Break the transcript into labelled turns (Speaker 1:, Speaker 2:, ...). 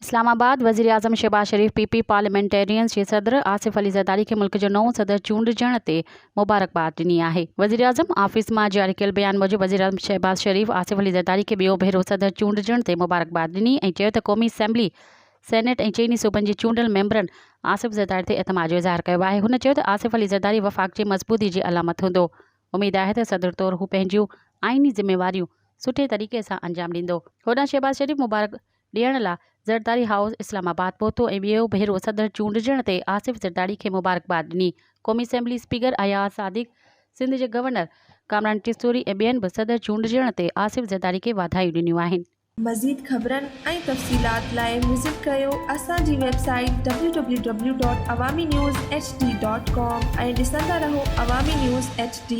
Speaker 1: इस्लामाबाद वज़ीर आज़म शहबाज शरीफ PP parliamentarians जे सदर आसिफ अली ज़रदारी के मुल्क जो नओं सदर चूंडजण ते मुबारकबाद ॾिनी आहे। वज़ीर आज़म ऑफिस मां जारी कयल बयान मूजिबि वज़ीर आज़म शहबाज शरीफ आसिफ अली ज़रदारी के ॿियो भेरो सदर चूंडजण ते मुबारकबाद ॾिनी ऐं चयो त क़ौमी असैम्बली सेनेट ऐं चइनी सूबनि जे चूंडियल मेंबरनि आसिफ ज़रदारी ते एतमाद जो इज़हार कयो आहे। हुन चयो त आसिफ अली ज़रदारी वफ़ाक़ जी मज़बूती जी अलामत हूंदो। उमेद आहे त सदर तौरु हू पंहिंजूं आइनी ज़िम्मेवारियूं सुठे तरीक़े सां अंजाम ॾींदो। होॾां शहबाज शरीफ मुबारक ॾियण लाइ ज़रदारी हाउस इस्लामाबाद पहुतो ऐं ॿियो भेरो सदर चूंडजण ते आसिफ ज़रदारी खे मुबारकबाद ॾिनी। क़ौमी असैम्बली स्पीकर अयाज़ सादिक, सिंध जे गवर्नर कामरान टिस्तूरी ऐं ॿियनि बि सदर चूंडजण ते आसिफ ज़रदारी खे वाधायूं ॾिनियूं आहिनि।
Speaker 2: मज़ीद ख़बरनि ऐं तफ़सीलात लाइ विज़िट कयो असांजी वेबसाइट www.awamiNewsHD.com ऐं ॾिसंदा रहो अवामी न्यूज़ HD।